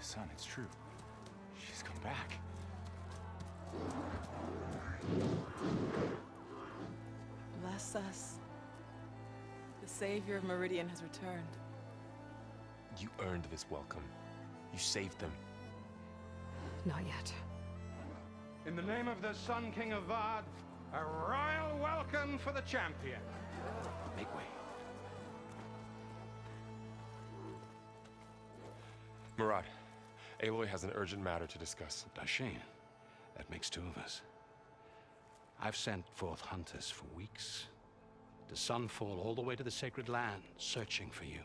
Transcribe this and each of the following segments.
Son, it's true. She's come back. Bless us. The savior of Meridian has returned. You earned this welcome. You saved them. Not yet. In the name of the Sun King of Vard, a royal welcome for the champion. Make way. Murad, Aloy has an urgent matter to discuss. Dashane, that makes two of us. I've sent forth hunters for weeks, to Sunfall all the way to the Sacred Land, searching for you.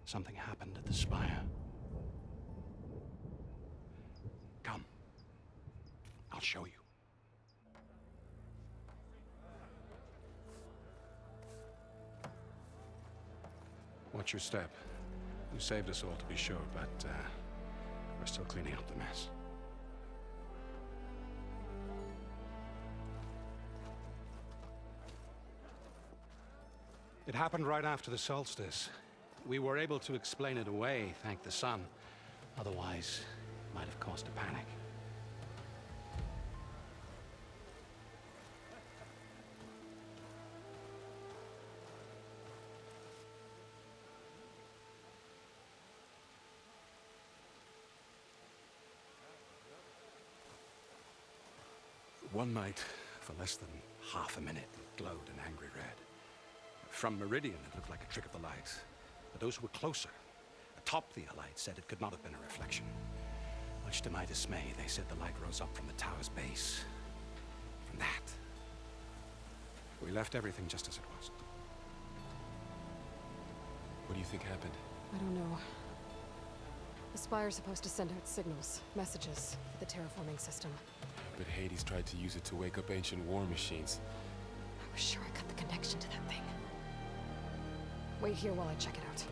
Something happened at the Spire. Come. I'll show you. Watch your step. You saved us all, to be sure, but we're still cleaning up the mess. It happened right after the solstice. We were able to explain it away, thank the sun. Otherwise, it might have caused a panic. One night, for less than half a minute, it glowed an angry red. From Meridian, it looked like a trick of the light. But those who were closer, atop the light, said it could not have been a reflection. Much to my dismay, they said the light rose up from the tower's base. From that, we left everything just as it was. What do you think happened? I don't know. The Spire's supposed to send out signals, messages, for the terraforming system. But Hades tried to use it to wake up ancient war machines. I was sure I got the connection to that thing. Wait here while I check it out.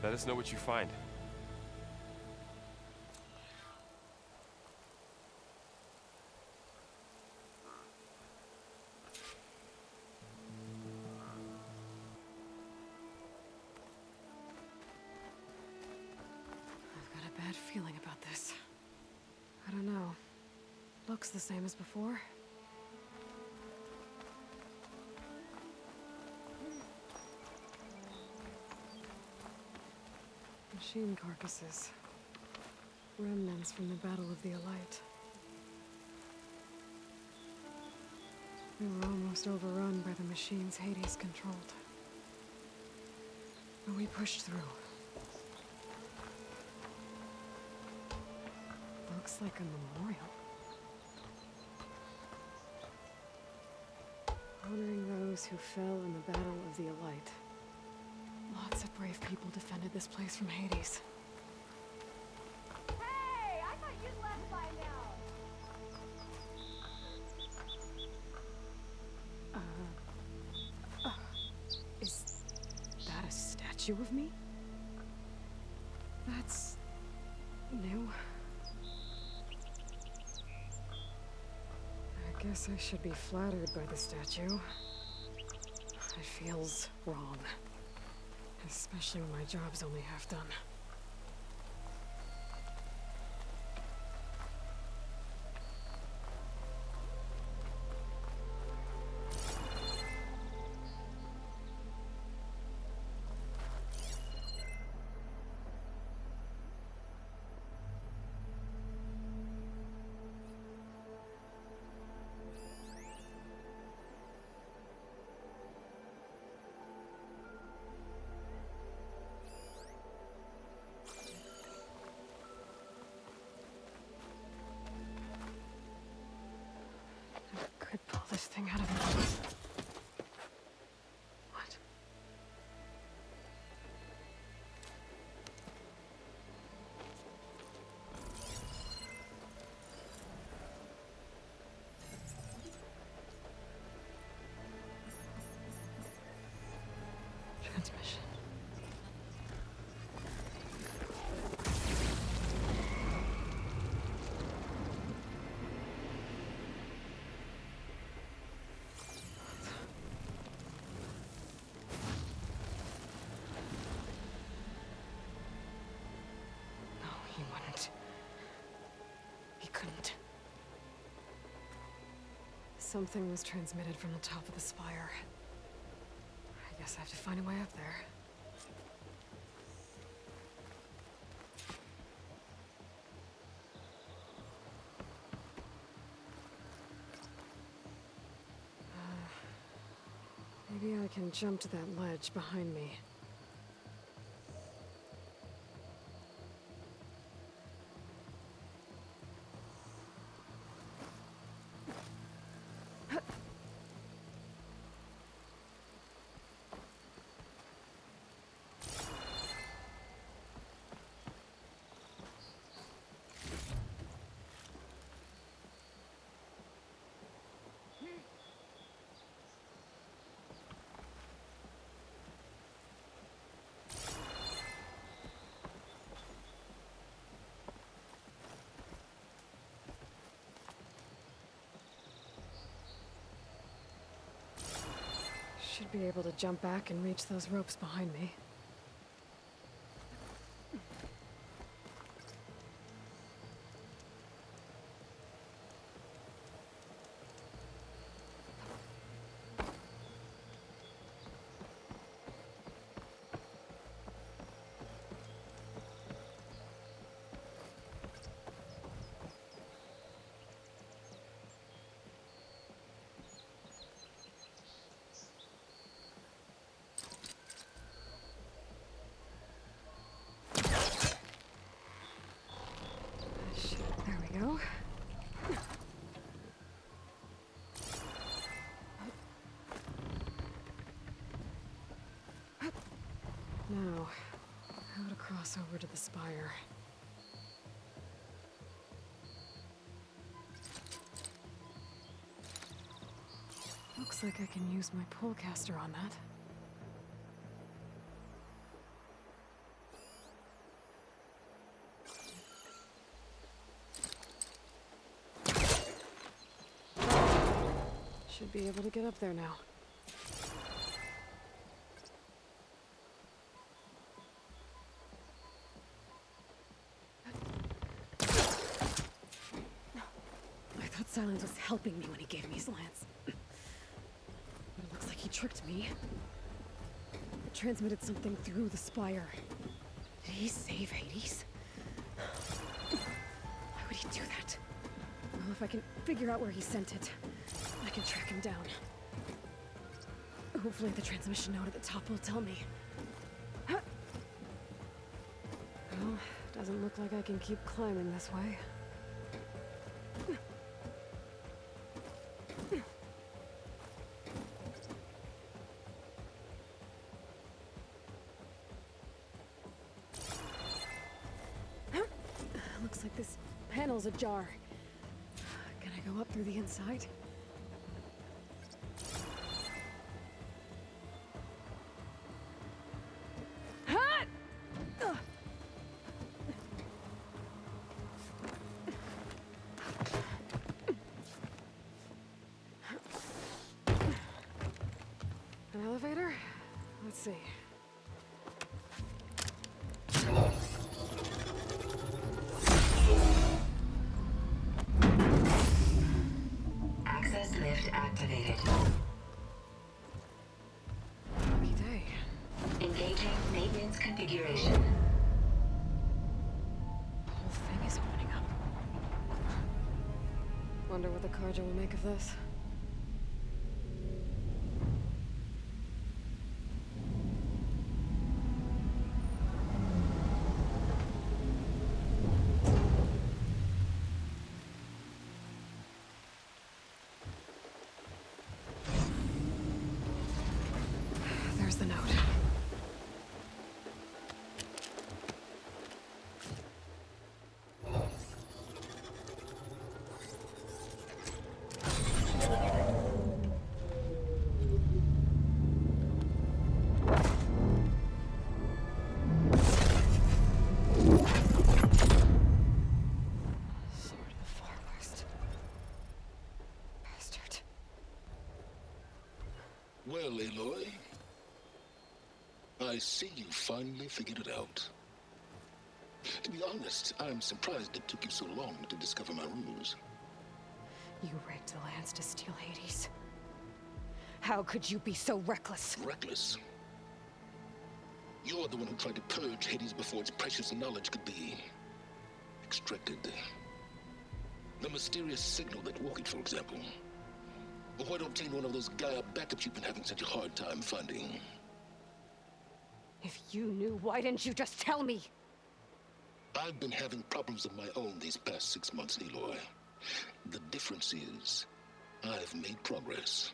Let us know what you find. I've got a bad feeling about this. I don't know. Looks the same as before. Machine carcasses. Remnants from the Battle of the Elite. We were almost overrun by the machines Hades controlled. But we pushed through. Looks like a memorial. Honoring those who fell in the Battle of the Elite. Lots of brave people defended this place from Hades. Hey! I thought you'd left by now! Is that a statue of me? That's new. I guess I should be flattered by the statue. It feels wrong. Especially when my job's only half done. Could pull this thing out of me. What? Transmission. Something was transmitted from the top of the spire. I guess I have to find a way up there. Maybe I can jump to that ledge behind me. Should be able to jump back and reach those ropes behind me. There we go. Now, how to cross over to the spire. Looks like I can use my pullcaster on that. Should be able to get up there now. I thought Silence was helping me when he gave me his lance. But it looks like he tricked me. It transmitted something through the spire. Did he save Hades? Why would he do that? Well, if I can figure out where he sent it, I can track him down. Hopefully the transmission node at the top will tell me. Well, doesn't look like I can keep climbing this way. Looks like this panel's ajar. Can I go up through the inside? An elevator? Let's see. Access lift activated. Lucky day. Engaging maintenance configuration. The whole thing is opening up. Wonder what the Carja will make of this. There's the note. Sword of the Far West. Bastard. Well, Aloy, I see you finally figured it out. To be honest, I'm surprised it took you so long to discover my ruse. You rigged the lands to steal Hades. How could you be so reckless? Reckless. You're the one who tried to purge Hades before its precious knowledge could be extracted. The mysterious signal that woke it, for example. Or why to obtain one of those GAIA backups you've been having such a hard time finding. If you knew, why didn't you just tell me? I've been having problems of my own these past 6 months, Aloy. The difference is, I've made progress.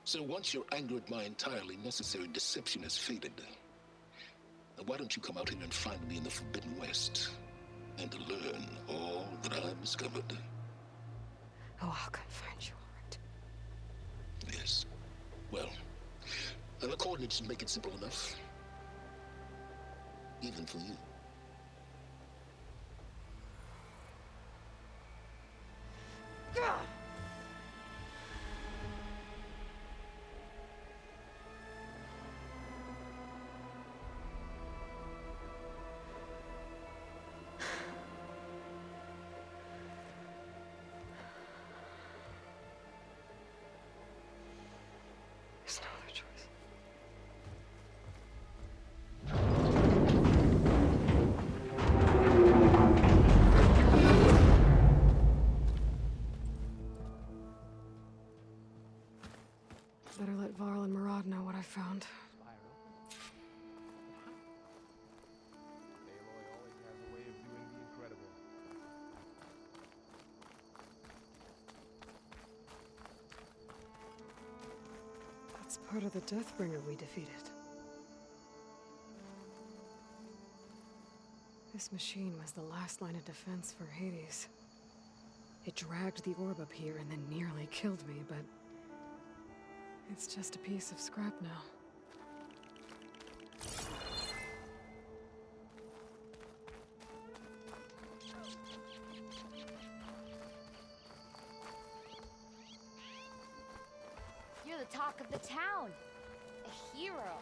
So once your anger at my entirely necessary deception has faded, why don't you come out here and find me in the Forbidden West, and learn all that I've discovered? Oh, I'll come find you, all right. Yes. Well, the coordinates make it simple enough. Even for you. There's no other choice. Better let Varl and Murad know what I found. Aloy always has a way of doing the incredible. That's part of the Deathbringer we defeated. This machine was the last line of defense for Hades. It dragged the orb up here and then nearly killed me, but it's just a piece of scrap now. You're the talk of the town. A hero.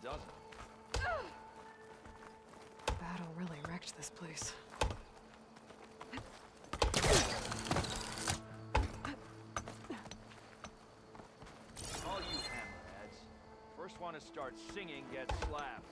doesn't. Battle really wrecked this place. All you hammerheads. First one to start singing gets slapped.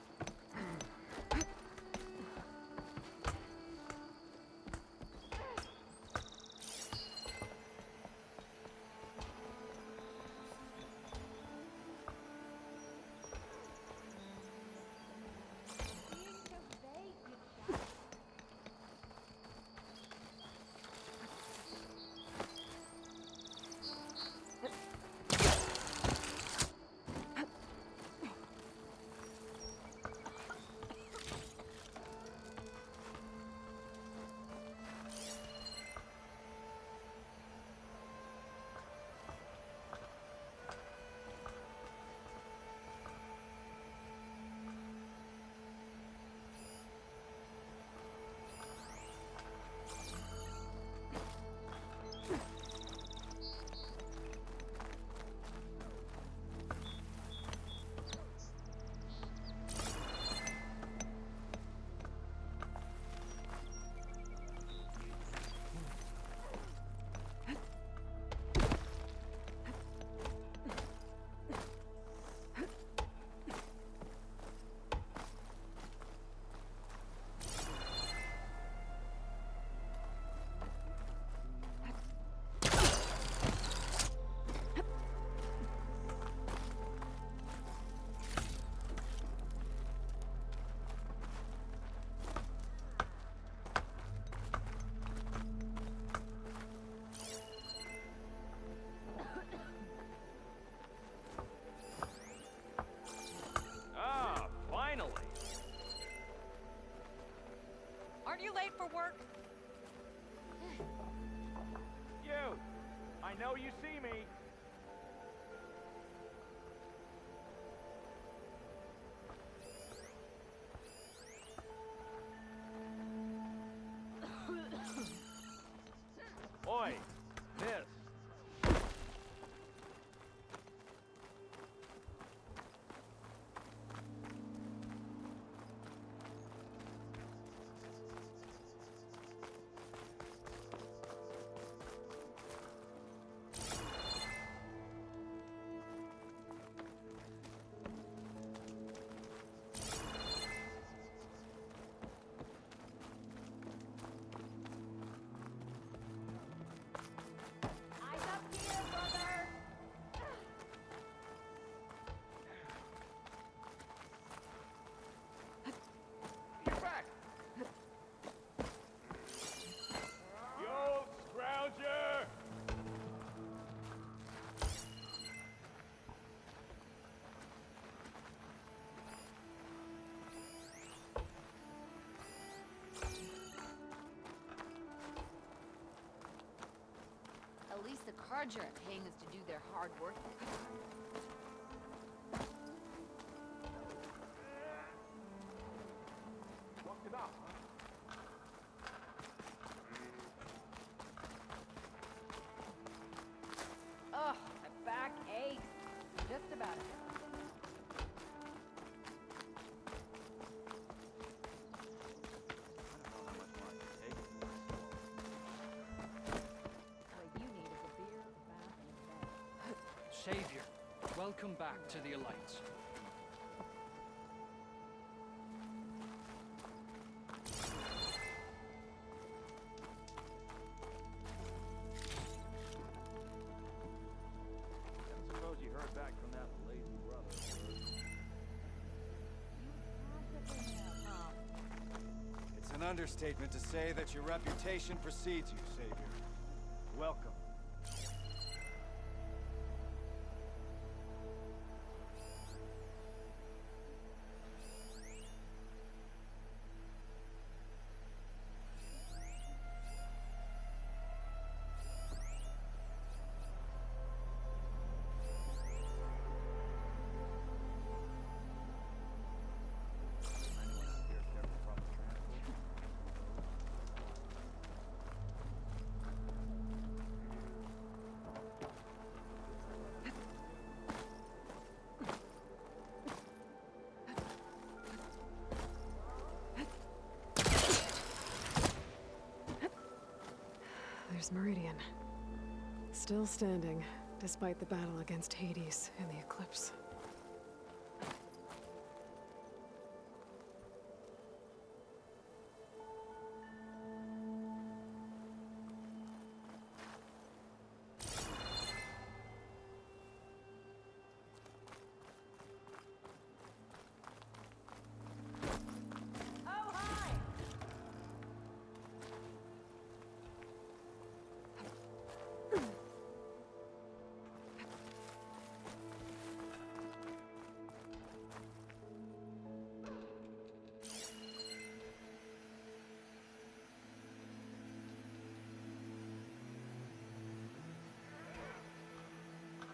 At least the cards are paying us to do their hard work. Walk it out, huh? Ugh, my back aches. Just about it. I don't know how much more I can take. What you need is a beer, a bath, and a bed. Savior, welcome back to the Alliance. I suppose you heard back from that lazy brother. It's an understatement to say that your reputation precedes you, Savior. Welcome. Anyone out here care for public transport? There's Meridian. Still standing, despite the battle against Hades and the Eclipse. Oh, hi!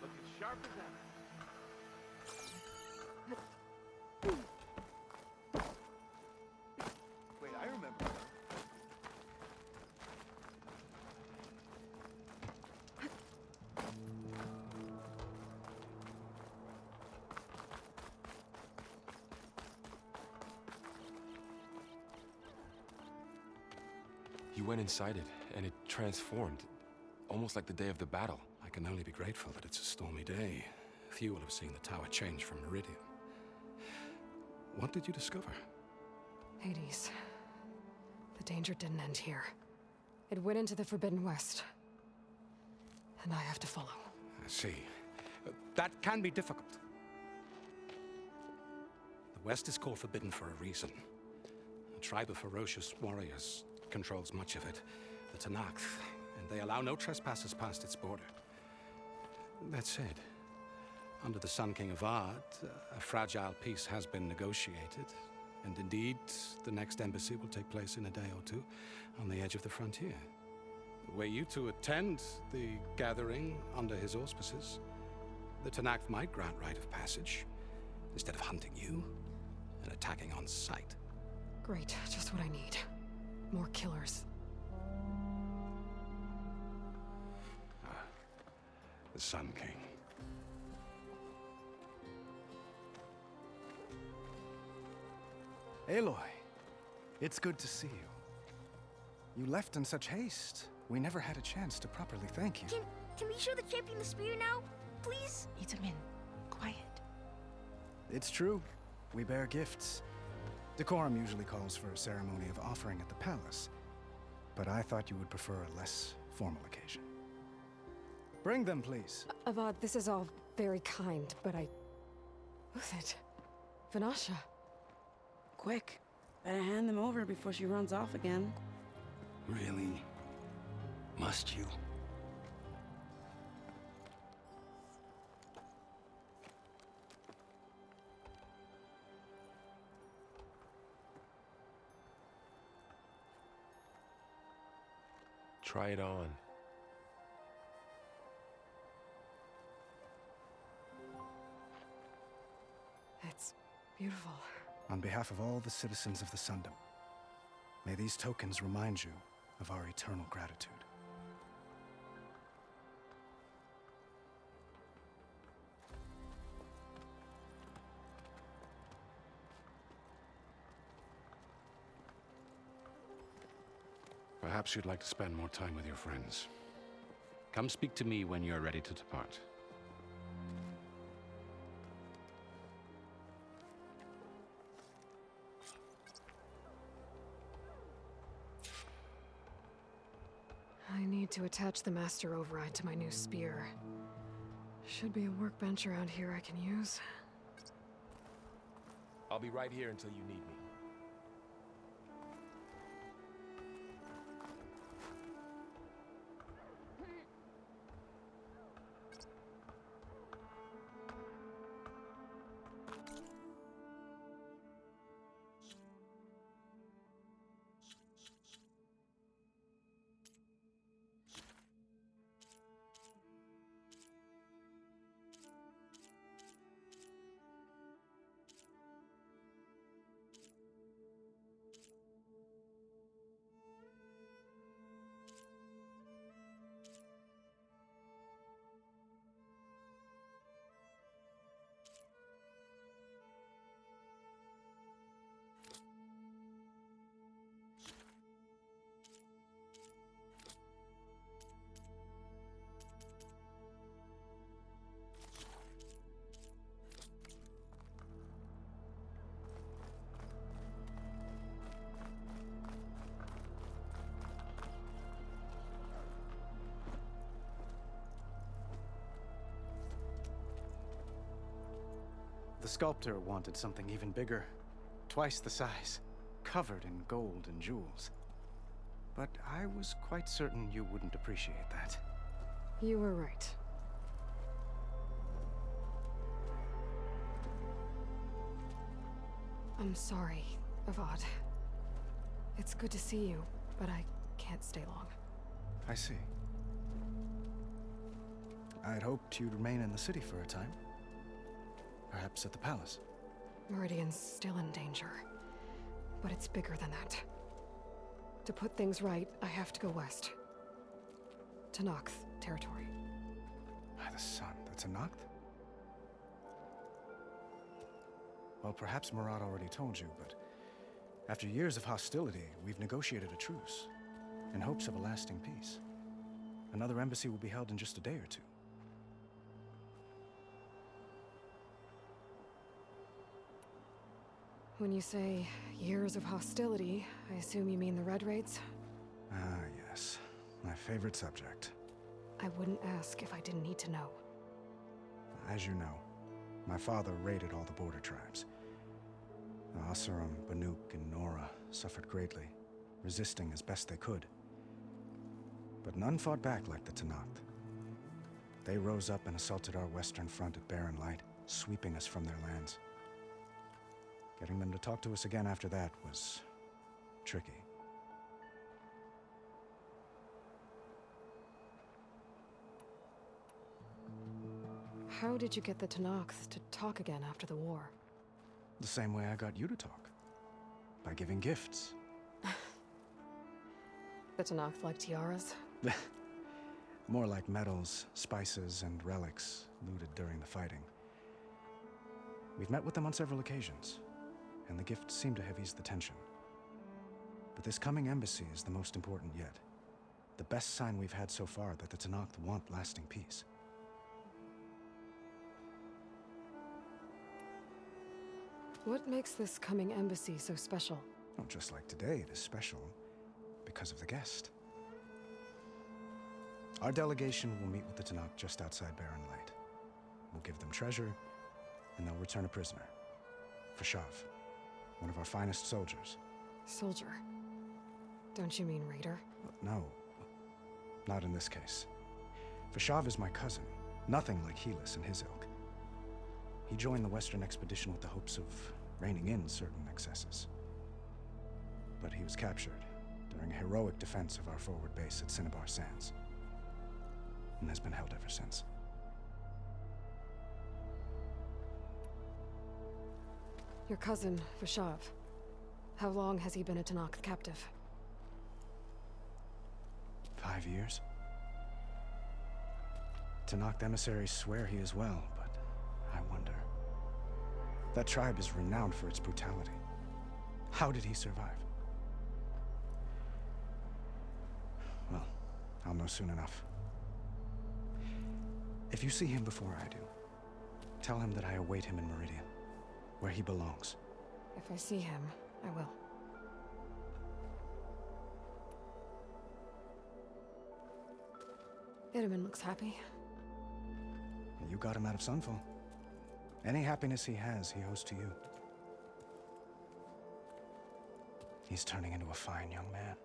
Looking sharp as ever. Wait, I remember her. You went inside it, and it transformed. Almost like the day of the battle. I can only be grateful that it's a stormy day. Few will have seen the tower change from Meridian. What did you discover? Hades. The danger didn't end here. It went into the Forbidden West. And I have to follow. I see. That can be difficult. The West is called Forbidden for a reason. A tribe of ferocious warriors controls much of it, the Tenakth, and they allow no trespassers past its border. That said, under the Sun King of Ard, a fragile peace has been negotiated, and indeed, the next embassy will take place in a day or two on the edge of the frontier. Were you to attend the gathering under his auspices, the Tenakth might grant right of passage, instead of hunting you and attacking on sight. Great, just what I need. More killers. The Sun King. Aloy, it's good to see you. You left in such haste. We never had a chance to properly thank you. Can we show the champion the spear now? Please? Itamin, quiet. It's true. We bear gifts. Decorum usually calls for a ceremony of offering at the palace, but I thought you would prefer a less formal occasion. Bring them, please. Avad, this is all very kind, but I... Who's it? Vanasha. Quick. Better hand them over before she runs off again. Really? Must you? Try it on. Beautiful. On behalf of all the citizens of the Sundom, may these tokens remind you of our eternal gratitude. Perhaps you'd like to spend more time with your friends. Come speak to me when you're ready to depart. I need to attach the master override to my new spear. Should be a workbench around here I can use. I'll be right here until you need me. The sculptor wanted something even bigger, twice the size, covered in gold and jewels. But I was quite certain you wouldn't appreciate that. You were right. I'm sorry, Avad. It's good to see you, but I can't stay long. I see. I'd hoped you'd remain in the city for a time. Perhaps at the palace. Meridian's still in danger, but it's bigger than that. To put things right, I have to go west. To Noct territory. By the sun, that's a Noct? Well, perhaps Murad already told you, but after years of hostility, we've negotiated a truce, in hopes of a lasting peace. Another embassy will be held in just a day or two. When you say years of hostility, I assume you mean the Red Raids? Ah, yes. My favorite subject. I wouldn't ask if I didn't need to know. As you know, my father raided all the border tribes. The Asuram, Banuk, and Nora suffered greatly, resisting as best they could. But none fought back like the Tenakth. They rose up and assaulted our western front at Barren Light, sweeping us from their lands. Getting them to talk to us again after that was tricky. How did you get the Tenakth to talk again after the war? The same way I got you to talk. By giving gifts. The Tenakth like tiaras? More like medals, spices, and relics looted during the fighting. We've met with them on several occasions, and the gifts seem to have eased the tension. But this coming embassy is the most important yet. The best sign we've had so far that the Tenakth want lasting peace. What makes this coming embassy so special? Oh, just like today, it is special because of the guest. Our delegation will meet with the Tenakth just outside Barren Light. We'll give them treasure, and they'll return a prisoner. Fashav, one of our finest soldiers. Soldier? Don't you mean raider? No, not in this case. Fashav is my cousin, nothing like Helis and his ilk. He joined the Western expedition with the hopes of reining in certain excesses. But he was captured during a heroic defense of our forward base at Cinnabar Sands, and has been held ever since. Your cousin, Vashav. How long has he been a Tanakh captive? 5 years? Tanakh emissaries swear he is well, but I wonder. That tribe is renowned for its brutality. How did he survive? Well, I'll know soon enough. If you see him before I do, tell him that I await him in Meridian, where he belongs. If I see him, I will. Itamen looks happy. You got him out of Sunfall. Any happiness he has, he owes to you. He's turning into a fine young man,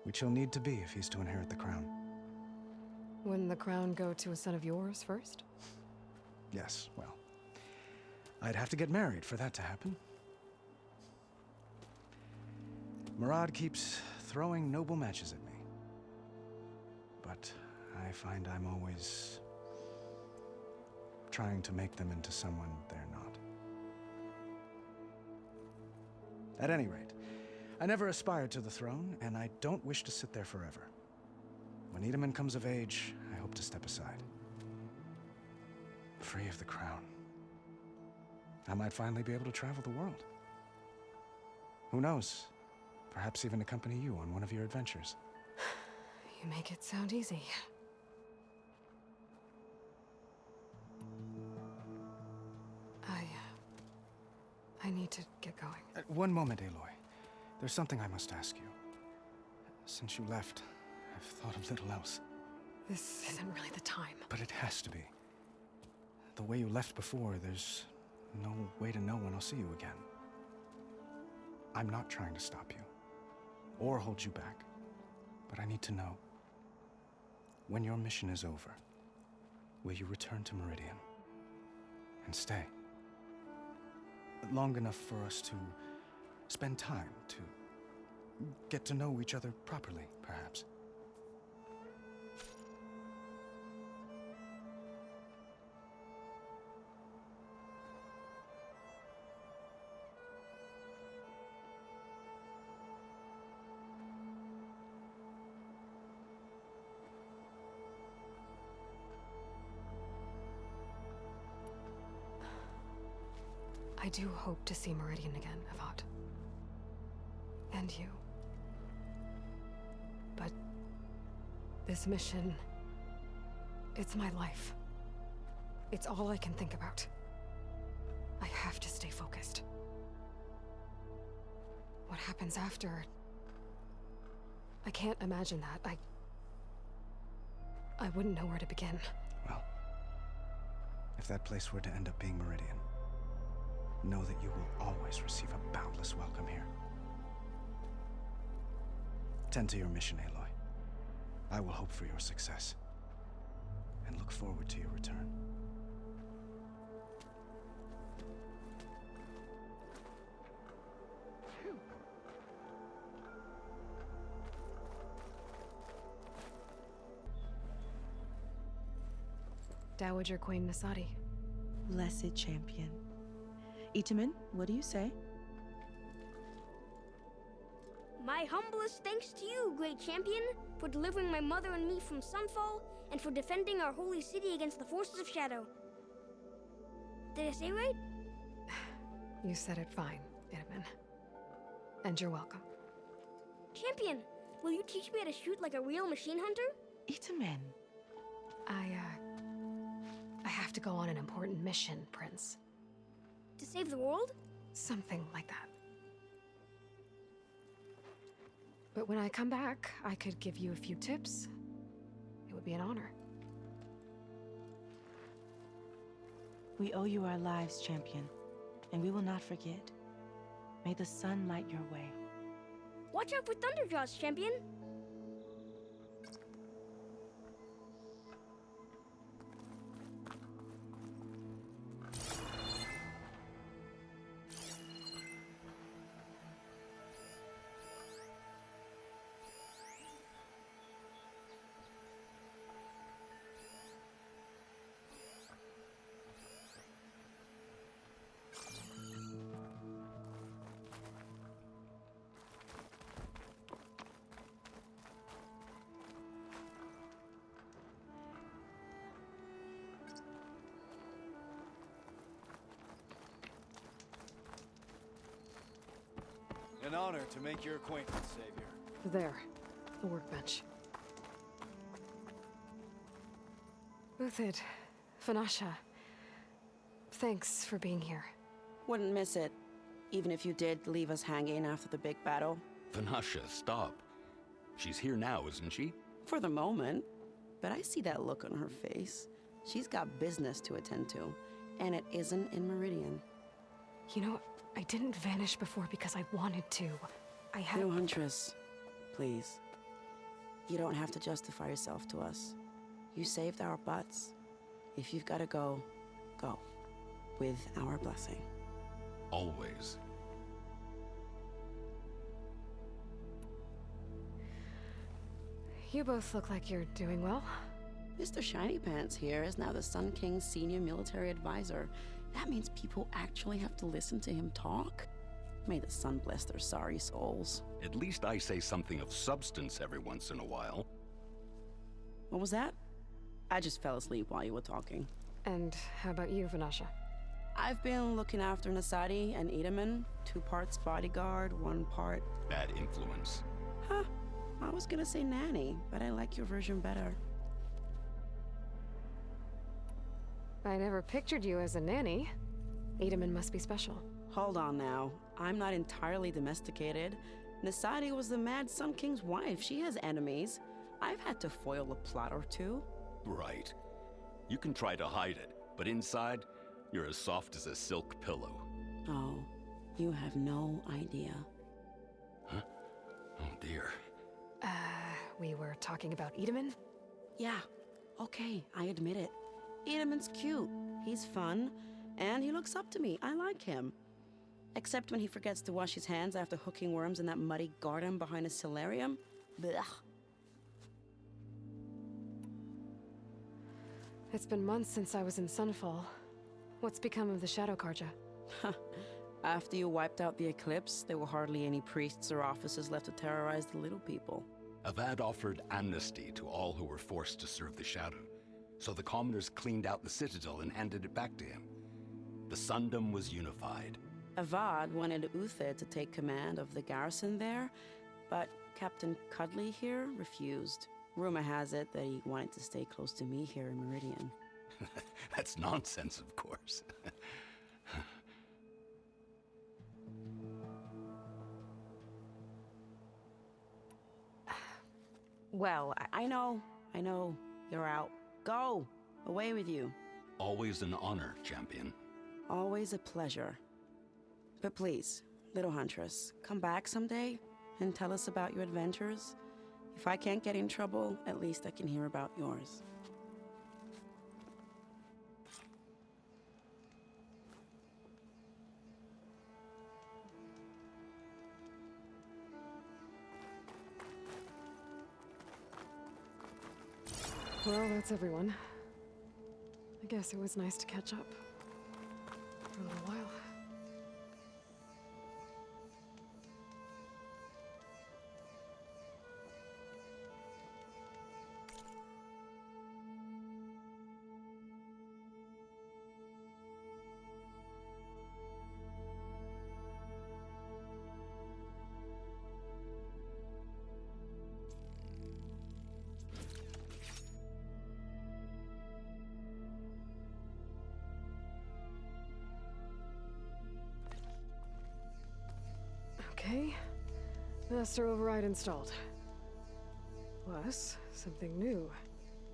which he'll need to be if he's to inherit the crown. Wouldn't the crown go to a son of yours first? Yes, well, I'd have to get married for that to happen. Murad keeps throwing noble matches at me. But I find I'm always trying to make them into someone they're not. At any rate, I never aspired to the throne, and I don't wish to sit there forever. When Itamen comes of age, I hope to step aside. Free of the crown. I might finally be able to travel the world. Who knows? Perhaps even accompany you on one of your adventures. You make it sound easy. I need to get going. One moment, Aloy. There's something I must ask you. Since you left, I've thought of little else. This isn't really the time. But it has to be. The way you left before, there's no way to know when I'll see you again. I'm not trying to stop you, or hold you back. But I need to know, when your mission is over, will you return to Meridian and stay? Long enough for us to spend time, to get to know each other properly, perhaps. I do hope to see Meridian again, Avad. And you. But this mission, it's my life. It's all I can think about. I have to stay focused. What happens after? I can't imagine that. I wouldn't know where to begin. Well, if that place were to end up being Meridian, know that you will always receive a boundless welcome here. Tend to your mission, Aloy. I will hope for your success, and look forward to your return. Dowager Queen Nasadi. Blessed champion. Itamen, what do you say? My humblest thanks to you, great champion, for delivering my mother and me from Sunfall, and for defending our holy city against the forces of Shadow. Did I say right? You said it fine, Itamen. And you're welcome. Champion, will you teach me how to shoot like a real machine hunter? Itamen. I have to go on an important mission, Prince. To save the world? Something like that. But when I come back, I could give you a few tips. It would be an honor. We owe you our lives, champion, and we will not forget. May the sun light your way. Watch out for Thunderjaws, champion! honor to make your acquaintance, Savior. There. The workbench. Uthid, Vanasha. Thanks for being here. Wouldn't miss it, even if you did leave us hanging after the big battle. Vanasha, stop. She's here now, isn't she? For the moment. But I see that look on her face. She's got business to attend to, and it isn't in Meridian. You know, I didn't vanish before because I wanted to. I had... No, Huntress. Please. You don't have to justify yourself to us. You saved our butts. If you've got to go, go. With our blessing. Always. You both look like you're doing well. Mr. Shiny Pants here is now the Sun King's senior military advisor. That means people actually have to listen to him talk? May the sun bless their sorry souls. At least I say something of substance every once in a while. What was that? I just fell asleep while you were talking. And how about you, Vanasha? I've been looking after Nasadi and Edaman. 2 parts bodyguard, 1 part... Bad influence. Huh. I was gonna say nanny, but I like your version better. I never pictured you as a nanny. Edaman must be special. Hold on now. I'm not entirely domesticated. Nasadi was the Mad Sun King's wife. She has enemies. I've had to foil a plot or 2. Right. You can try to hide it, but inside, you're as soft as a silk pillow. Oh, you have no idea. Huh? Oh dear. We were talking about Edaman? Yeah, okay, I admit it. Edaman's cute, he's fun, and he looks up to me. I like him. Except when he forgets to wash his hands after hooking worms in that muddy garden behind a solarium. Blech. It's been months since I was in Sunfall. What's become of the Shadow Karja? After you wiped out the eclipse, there were hardly any priests or officers left to terrorize the little people. Avad offered amnesty to all who were forced to serve the Shadow, so the commoners cleaned out the citadel and handed it back to him. The Sundom was unified. Avad wanted Uthid to take command of the garrison there, but Captain Cuddly here refused. Rumor has it that he wanted to stay close to me here in Meridian. That's nonsense, of course. Well, I know. You're out. Go! Away with you. Always an honor, champion. Always a pleasure. But please, little Huntress, come back someday and tell us about your adventures. If I can't get in trouble, at least I can hear about yours. Well, that's everyone. I guess it was nice to catch up. For a little while. Okay. Master override installed. Plus, something new.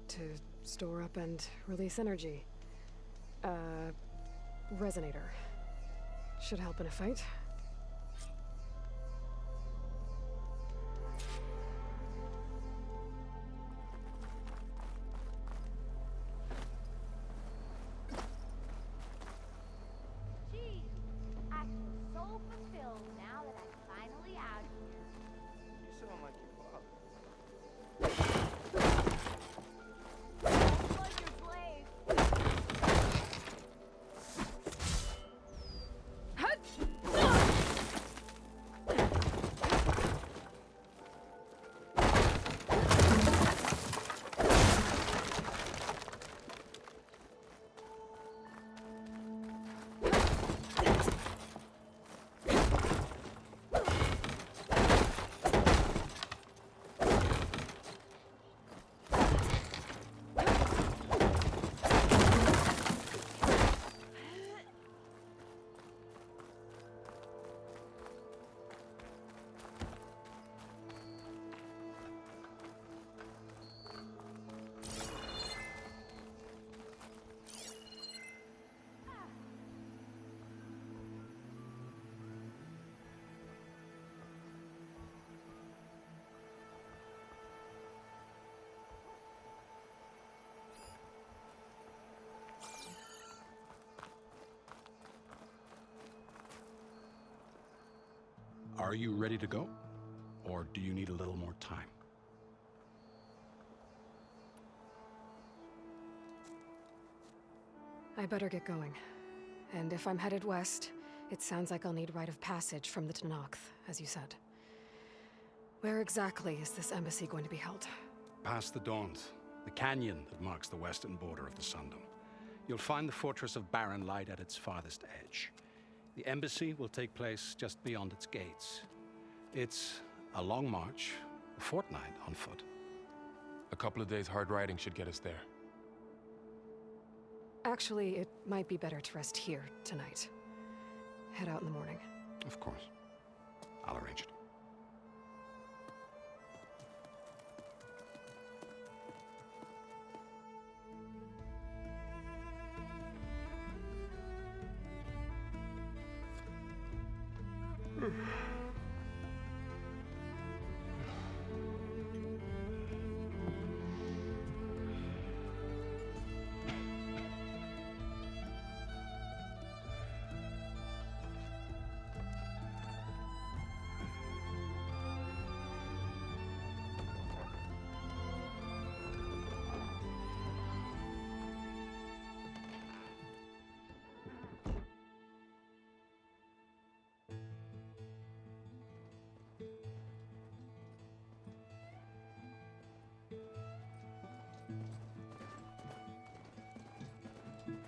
To store up and release energy. Resonator. Should help in a fight. Are you ready to go? Or do you need a little more time? I better get going. And if I'm headed west, it sounds like I'll need rite of passage from the Tenakth, as you said. Where exactly is this embassy going to be held? Past the Dawns, the canyon that marks the western border of the Sundom. You'll find the fortress of Barren Light at its farthest edge. The embassy will take place just beyond its gates. It's a long march, a fortnight on foot. A couple of days hard riding should get us there. Actually, it might be better to rest here tonight. Head out in the morning. Of course. I'll arrange it.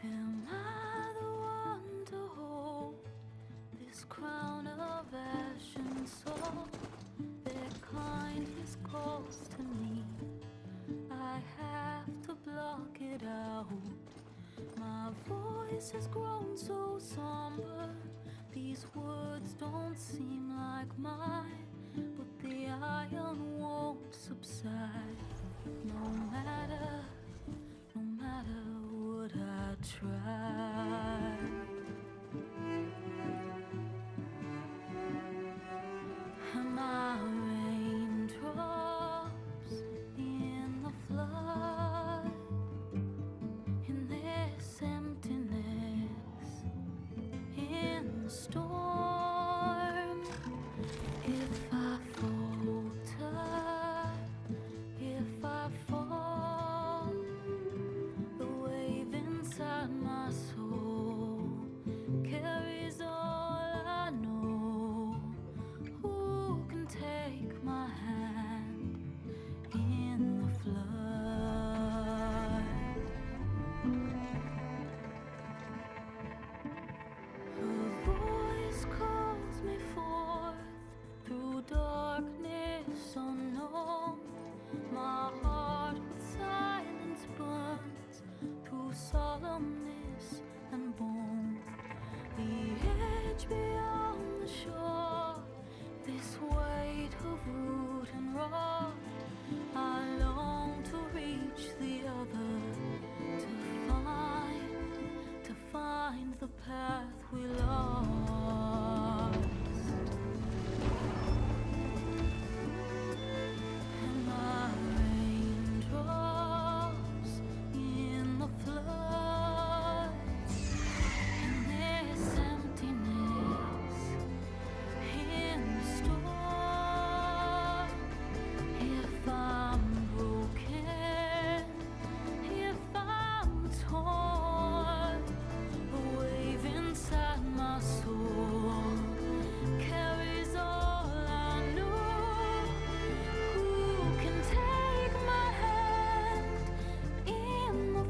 Am I the one to hold this crown of ash and soul? Their kindness calls to me. I have to block it out. My voice has grown so somber. These words don't seem like mine, but the iron won't subside. No matter what I try. Am I raindrops in the flood? In this emptiness, in the storm. If I falter, if I fall, the wave inside my soul carries all I know. Who can take my hand in the flood? Her voice calls me forth through darkness unknown. My heart with silence burns through solemnness and bone. The edge beyond the shore, this weight of root and rot. I long to reach the other, to find the path we lost. Am I raindrops in the flood? In this emptiness, in the storm. If I'm broken, if I'm torn, a wave inside my soul carries all I know. Who can take my hand in the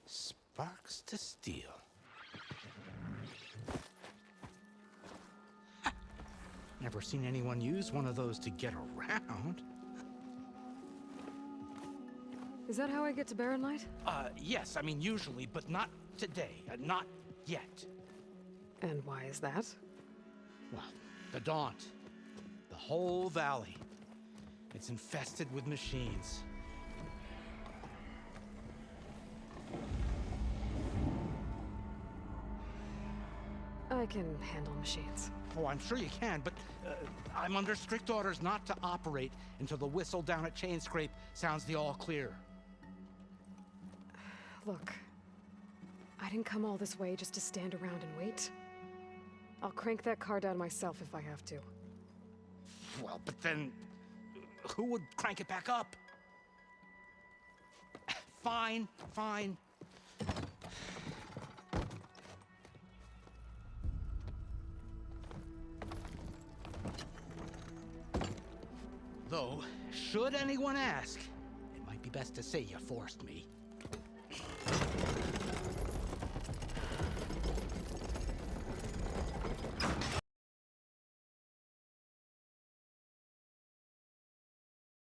Sparks to steel. Never seen anyone use one of those to get around. Is that how I get to Barren Light? Yes, I mean usually, but not today. Not yet. And why is that? Well, The Daunt. The whole valley. It's infested with machines. I can handle machines. Oh, I'm sure you can, but I'm under strict orders not to operate until the whistle down at Chainscrape sounds the all clear. Look, I didn't come all this way just to stand around and wait. I'll crank that car down myself if I have to. Well, but then who would crank it back up? Fine, fine. Though, should anyone ask, it might be best to say you forced me.